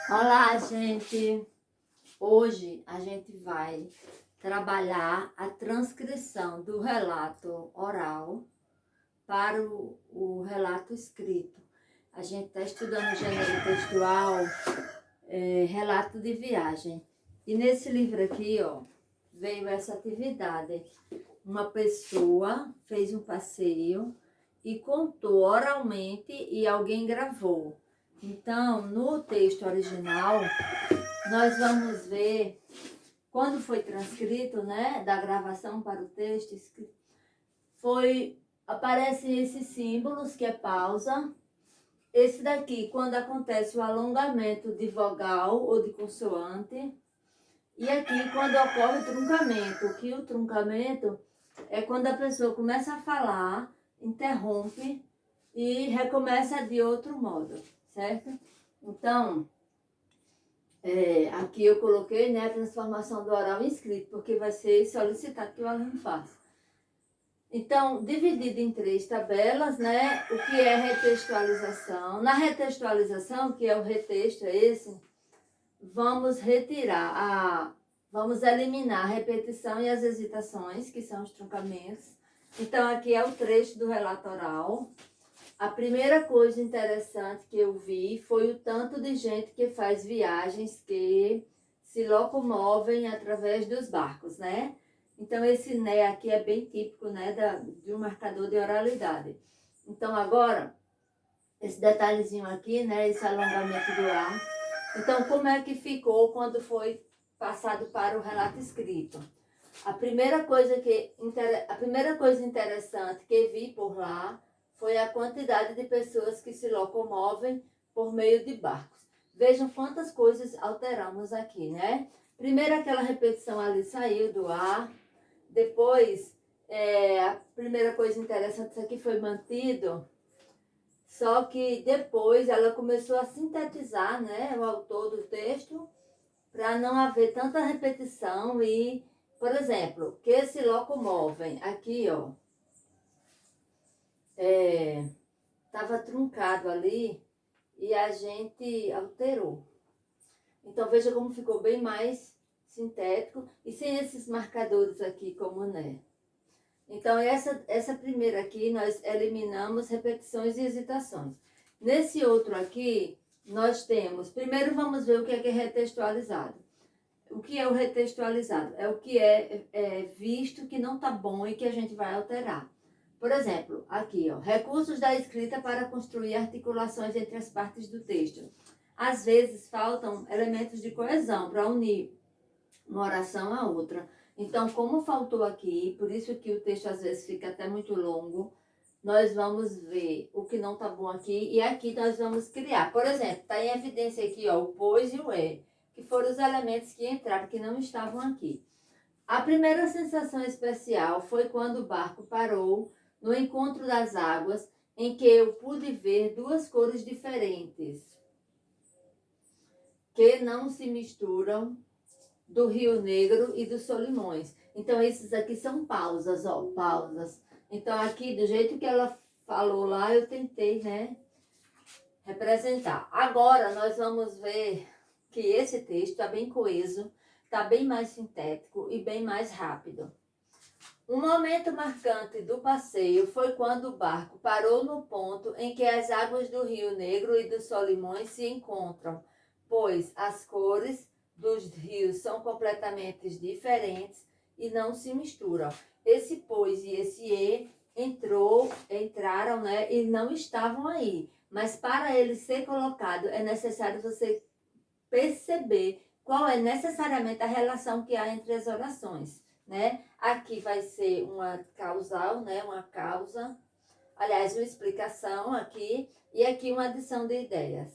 Olá, gente! Hoje a gente vai trabalhar a transcrição do relato oral para o relato escrito. A gente está estudando o gênero textual, relato de viagem. E nesse livro aqui, ó, veio essa atividade. Uma pessoa fez um passeio e contou oralmente e alguém gravou. Então, no texto original, nós vamos ver, quando foi transcrito, né, da gravação para o texto, aparecem esses símbolos, que é pausa. Esse daqui, quando acontece o alongamento de vogal ou de consoante. E aqui, quando ocorre o truncamento, que o truncamento é quando a pessoa começa a falar, interrompe e recomeça de outro modo, certo? Então, aqui eu coloquei, né, a transformação do oral em escrito, porque vai ser solicitado que o aluno faça. Então, dividido em 3 tabelas, né, o que é retextualização. Na retextualização, que é o retexto, é esse, vamos eliminar a repetição e as hesitações, que são os truncamentos. Então, aqui é o trecho do relato oral. A primeira coisa interessante que eu vi foi o tanto de gente que faz viagens que se locomovem através dos barcos, né? Então, esse né aqui é bem típico, né, de um marcador de oralidade. Então, agora, esse detalhezinho aqui, né, esse alongamento do ar. Então, como é que ficou quando foi passado para o relato escrito? A primeira coisa interessante que vi por lá foi a quantidade de pessoas que se locomovem por meio de barcos. Vejam quantas coisas alteramos aqui, né? Primeiro, aquela repetição ali saiu do ar. Depois, a primeira coisa interessante, isso aqui foi mantido. Só que depois ela começou a sintetizar, né, o autor do texto, para não haver tanta repetição e, por exemplo, que se locomovem. Aqui, ó, estava truncado ali e a gente alterou. Então, veja como ficou bem mais sintético e sem esses marcadores aqui, como né. Então, essa primeira aqui, nós eliminamos repetições e hesitações. Nesse outro aqui, nós temos... Primeiro, vamos ver o que é retextualizado. O que é o retextualizado? É o que é visto que não está bom e que a gente vai alterar. Por exemplo, aqui, ó, recursos da escrita para construir articulações entre as partes do texto. Às vezes, faltam elementos de coesão para unir uma oração a outra. Então, como faltou aqui, por isso que o texto às vezes fica até muito longo, nós vamos ver o que não está bom aqui e aqui nós vamos criar. Por exemplo, está em evidência aqui, ó, o pois e o que foram os elementos que entraram, que não estavam aqui. A primeira sensação especial foi quando o barco parou no encontro das águas, em que eu pude ver 2 cores diferentes, que não se misturam, do Rio Negro e dos Solimões. Então, esses aqui são pausas, ó, pausas. Então, aqui, do jeito que ela falou lá, eu tentei, né, representar. Agora, nós vamos ver que esse texto está bem coeso, está bem mais sintético e bem mais rápido. Um momento marcante do passeio foi quando o barco parou no ponto em que as águas do Rio Negro e dos Solimões se encontram, pois as cores dos rios são completamente diferentes e não se misturam. Esse pois e esse entraram, né, e não estavam aí. Mas para ele ser colocado, é necessário você perceber qual é necessariamente a relação que há entre as orações, né? Aqui vai ser uma causal, né, uma causa, aliás, uma explicação aqui, e aqui uma adição de ideias.